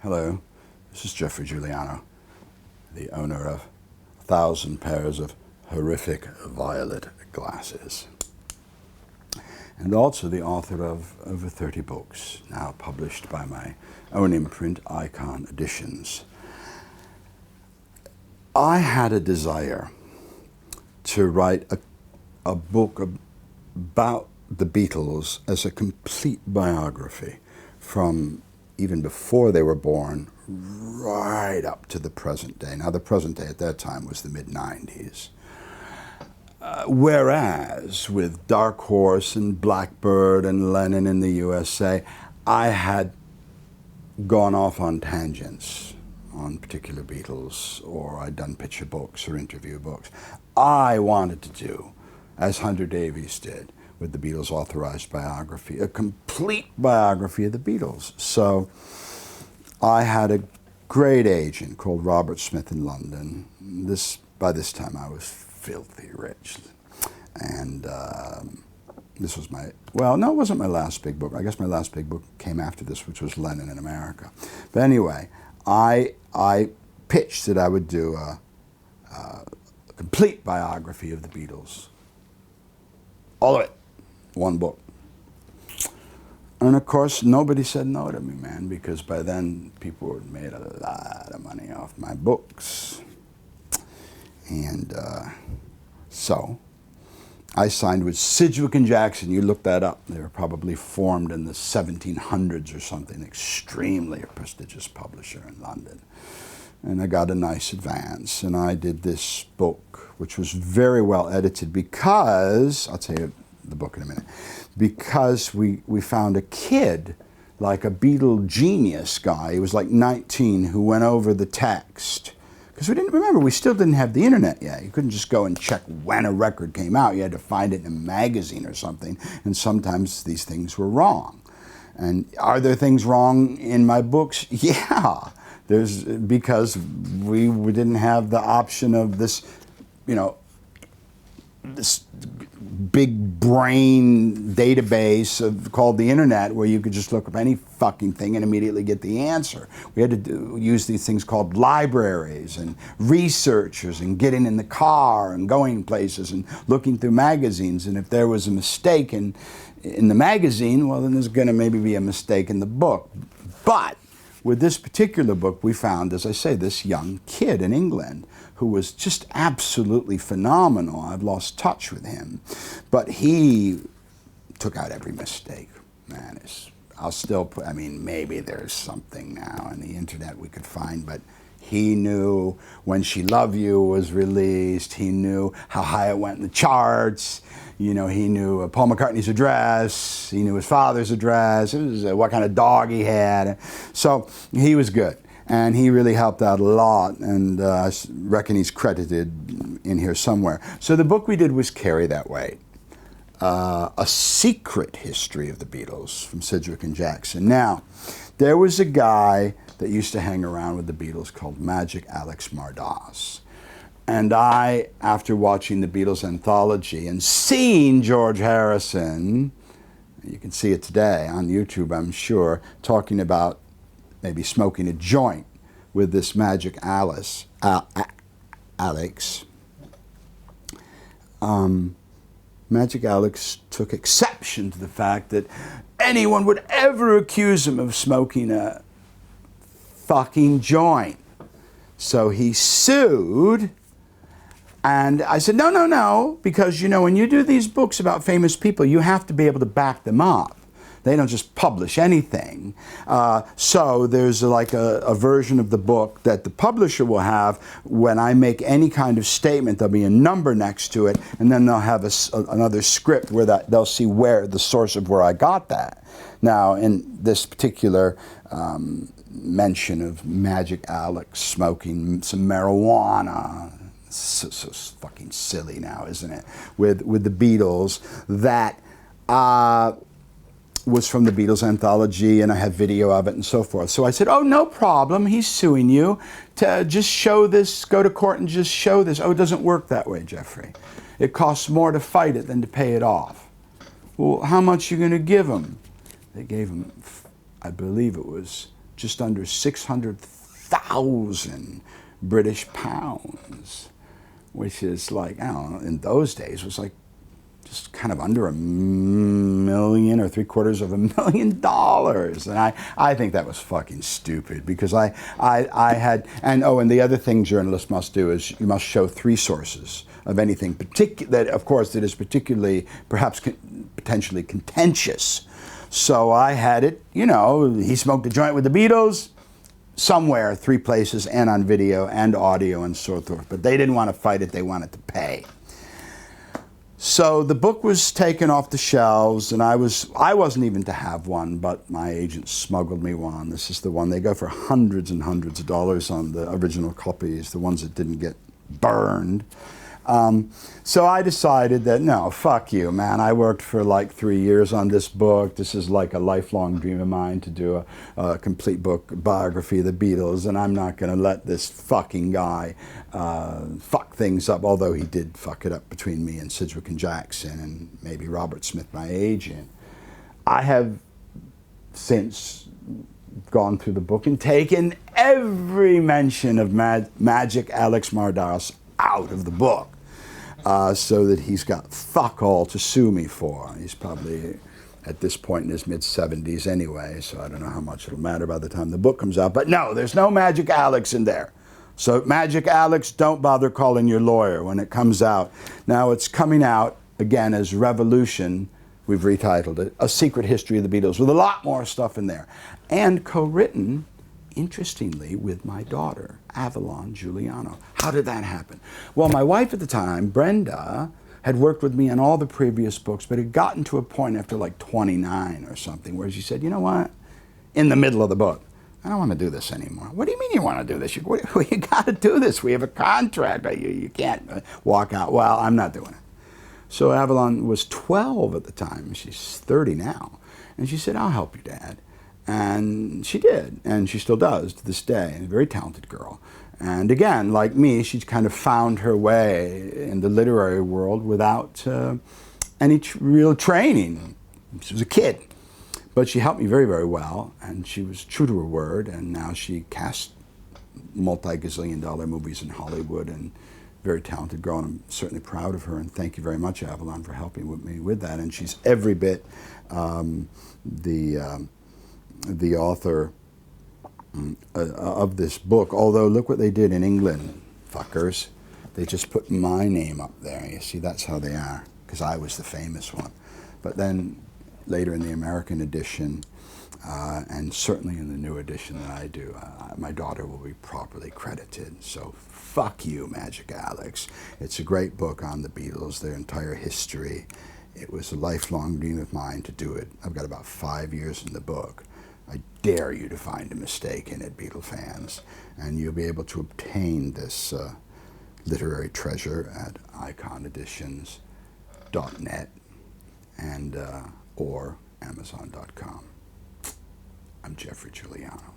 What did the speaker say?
Hello, this is Geoffrey Giuliano, the owner of 1,000 pairs of horrific violet glasses, and also the author of over 30 books, now published by my own imprint, Icon Editions. I had a desire to write a book about the Beatles as a complete biography from even before they were born right up to the present day. Now, the present day at that time was the mid-90s. Whereas with Dark Horse and Blackbird and Lennon in the USA, I had gone off on tangents on particular Beatles, or I'd done picture books or interview books. I wanted to do, as Hunter Davies did with the Beatles Authorized Biography, a complete biography of the Beatles. So I had a great agent called Robert Smith in London. By this time I was filthy rich. And this was it wasn't my last big book. I guess my last big book came after this, which was Lennon in America. But anyway, I pitched that I would do a complete biography of the Beatles. All of it. One book. And of course, nobody said no to me, man, because by then people had made a lot of money off my books. And so I signed with Sidgwick and Jackson. You look that up. They were probably formed in the 1700s or something. Extremely prestigious publisher in London. And I got a nice advance. And I did this book, which was very well edited because, I'll tell you the book in a minute, because we found a kid, like a Beatle genius guy, he was like 19, who went over the text. Because we still didn't have the internet yet. You couldn't just go and check when a record came out. You had to find it in a magazine or something, and sometimes these things were wrong. And are there things wrong in my books? Yeah, because we didn't have the option of this, this big brain database called the internet, where you could just look up any fucking thing and immediately get the answer. We had to use these things called libraries and researchers and getting in the car and going places and looking through magazines. And if there was a mistake in the magazine, well, then there's going to maybe be a mistake in the book. But with this particular book, we found, as I say, this young kid in England who was just absolutely phenomenal. I've lost touch with him. But he took out every mistake. Man, I'll still put, maybe there's something now on the internet we could find, but he knew when She Love You was released. He knew how high it went in the charts. He knew Paul McCartney's address. He knew his father's address. It was what kind of dog he had. So he was good. And he really helped out a lot, and I reckon he's credited in here somewhere. So the book we did was Carry That Weight, a secret history of the Beatles from Sidgwick and Jackson. Now, there was a guy that used to hang around with the Beatles called Magic Alex Mardas. And I, after watching the Beatles anthology and seeing George Harrison, you can see it today on YouTube, I'm sure, talking about maybe smoking a joint with this Magic Alex. Magic Alex took exception to the fact that anyone would ever accuse him of smoking a fucking joint. So he sued, and I said, no, because when you do these books about famous people, you have to be able to back them up. They don't just publish anything. So there's like a version of the book that the publisher will have. When I make any kind of statement, there'll be a number next to it, and then they'll have another script where they'll see where the source of where I got that. Now, in this particular mention of Magic Alex smoking some marijuana, so fucking silly now, isn't it? With the Beatles, that was from the Beatles anthology, and I have video of it and so forth. So I said, oh, no problem, he's suing you to just show this, go to court and just show this. Oh, it doesn't work that way, Geoffrey. It costs more to fight it than to pay it off. Well, how much are you going to give him? They gave him, I believe it was just under 600,000 British pounds, which is like, I don't know, in those days was like just kind of under $1 million or $750,000. And I think that was fucking stupid, because I had, and oh, and the other thing journalists must do is you must show 3 sources of anything that, of course, that is particularly, perhaps potentially contentious. So I had it, you know, he smoked a joint with the Beatles, somewhere, 3 places, and on video and audio and so forth. But they didn't want to fight it, they wanted to pay. So the book was taken off the shelves, and I wasn't even to have one, but my agent smuggled me one. This is the one. They go for hundreds and hundreds of dollars on the original copies, the ones that didn't get burned. So I decided that, no, fuck you, man. I worked for like 3 years on this book. This is like a lifelong dream of mine to do a complete book biography of the Beatles, and I'm not going to let this fucking guy fuck things up, although he did fuck it up between me and Sidgwick and Jackson and maybe Robert Smith, my agent. I have since gone through the book and taken every mention of Magic Alex Mardas out of the book. So that he's got fuck all to sue me for. He's probably at this point in his mid-70s anyway, so I don't know how much it'll matter by the time the book comes out. But no, there's no Magic Alex in there. So Magic Alex, don't bother calling your lawyer when it comes out. Now it's coming out again as Revolution, we've retitled it, A Secret History of the Beatles, with a lot more stuff in there. And co-written, interestingly, with my daughter, Avalon Giuliano. How did that happen? Well, my wife at the time, Brenda, had worked with me on all the previous books, but had gotten to a point after like 29 or something where she said, you know what, in the middle of the book, I don't want to do this anymore. What do you mean you want to do this? You got to do this. We have a contract. You can't walk out. Well, I'm not doing it. So Avalon was 12 at the time. She's 30 now. And she said, I'll help you, Dad. And she did, and she still does to this day. A very talented girl. And again, like me, she kind of found her way in the literary world without any real training. She was a kid. But she helped me very, very well, and she was true to her word, and now she casts multi-gazillion-dollar movies in Hollywood, and very talented girl, and I'm certainly proud of her, and thank you very much, Avalon, for helping me with that. And she's every bit the author of this book, although look what they did in England, fuckers. They just put my name up there. You see, that's how they are, because I was the famous one. But then later in the American edition, and certainly in the new edition that I do, my daughter will be properly credited. So fuck you, Magic Alex. It's a great book on the Beatles, their entire history. It was a lifelong dream of mine to do it. I've got about 5 years in the book. I dare you to find a mistake in it, Beatle fans, and you'll be able to obtain this literary treasure at iconeditions.net and or Amazon.com. I'm Geoffrey Giuliano.